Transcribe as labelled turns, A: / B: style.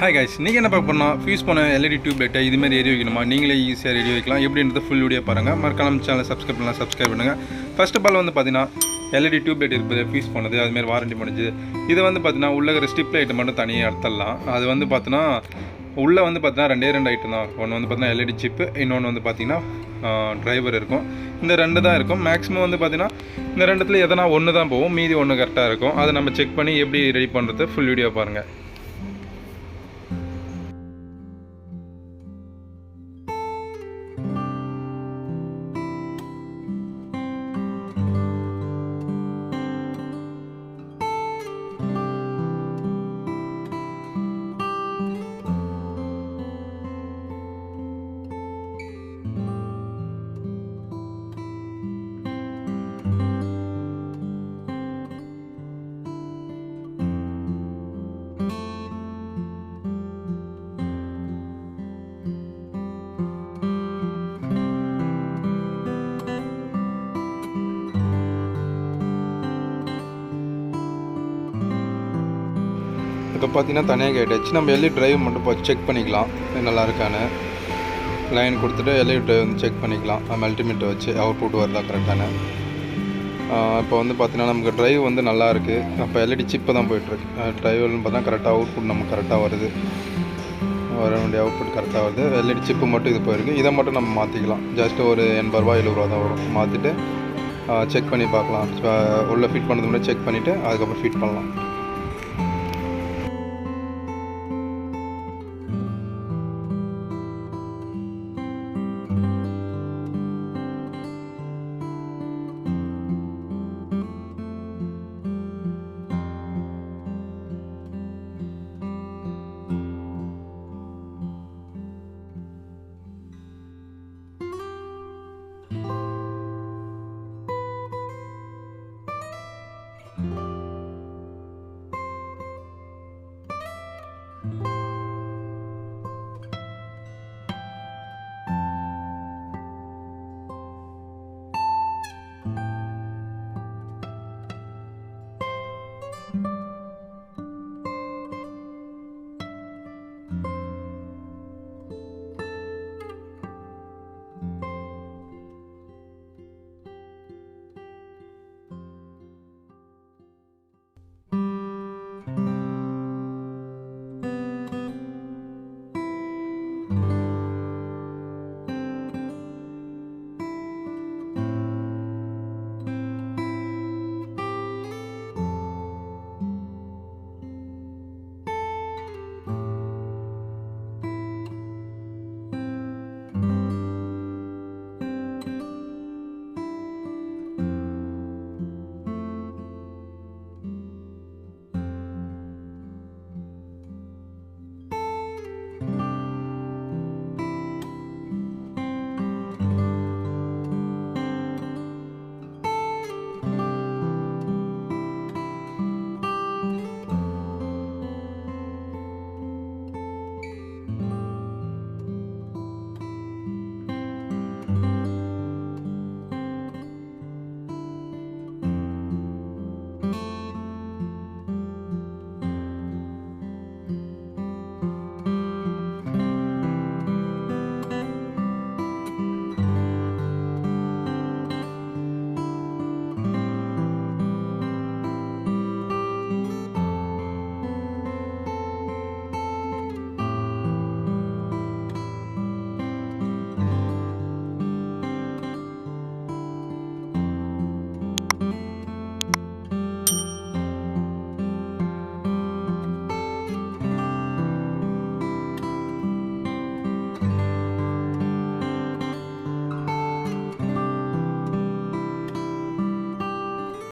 A: Hi guys, இன்றைக்கி என்ன பார்க்க போனால் ஃபியூஸ் பண்ண எல்இடி டியூப் லைட்டை இதுமாதிரி எரிய வைக்கணுமா, நீங்களே ஈஸியாக ரெடி வைக்கலாம். எப்படின்றது ஃபுல் வீடியோ பாருங்கள். மறக்காம சேனலை சப்ஸ்கிரைப் பண்ணலாம், சப்ஸ்கிரைப் பண்ணுங்கள். ஃபர்ஸ்ட் ஆஃப் ஆல் வந்து பார்த்தீங்கன்னா எல்இடி டியூப் லைட் இருக்குது, ஃபியூஸ் பண்ணது அதுமாதிரி வாரண்டி முடிஞ்சு. இது வந்து பார்த்தீங்கன்னா உள்ள ஸ்டிப் லைட்டை மட்டும் தனியாக எடுத்துடலாம். அது வந்து பார்த்தீங்கன்னா உள்ளே வந்து பார்த்தீங்கன்னா ரெண்டு ஐட்டம் தான். ஒன்று வந்து பார்த்தீங்கன்னா எல்இடி சிப்பு, இன்னொன்று வந்து பார்த்தீங்கன்னா டிரைவர் இருக்கும். இந்த ரெண்டு தான் இருக்கும். மேக்ஸிமம் வந்து பார்த்தீங்கன்னா இந்த ரெண்டுத்தில் எதனா ஒன்று தான் போகும், மீதி ஒன்று கரெக்டாக இருக்கும். அதை நம்ம செக் பண்ணி எப்படி ரெடி பண்ணுறது ஃபுல் வீடியோ பாருங்கள். இப்போ பார்த்தீங்கன்னா தனியாக கேட்டாச்சு. நம்ம எல்இடி டிரைவ் மட்டும் செக் பண்ணிக்கலாம் நல்லா இருக்கான்னு. லைன் கொடுத்துட்டு எல்இடி டிரைவ் வந்து செக் பண்ணிக்கலாம். மல்டிமீட்டர் வச்சு அவுட்புட் வருதா கரெக்டான. இப்போ வந்து பார்த்தீங்கன்னா நமக்கு டிரைவ் வந்து நல்லா இருக்குது. அப்போ எல்இடி சிப்பை தான் போய்ட்டுருக்கு. டிரைவர்னு பார்த்தா கரெக்டாக அவுட்புட் நமக்கு கரெக்டாக வருது, வர வேண்டிய அவுட்புட் கரெக்டாக வருது. எல்இடி சிப்பு மட்டும் இது போயிருக்கு. இதை மட்டும் நம்ம மாற்றிக்கலாம். ஜஸ்ட் ஒரு 80 ரூபா 70 ரூபா தான் வரும். மாற்றிட்டு செக் பண்ணி பார்க்கலாம். உள்ளே ஃபிட் பண்ணுறது முன்னாடி செக் பண்ணிவிட்டு அதுக்கப்புறம் ஃபிட் பண்ணலாம்.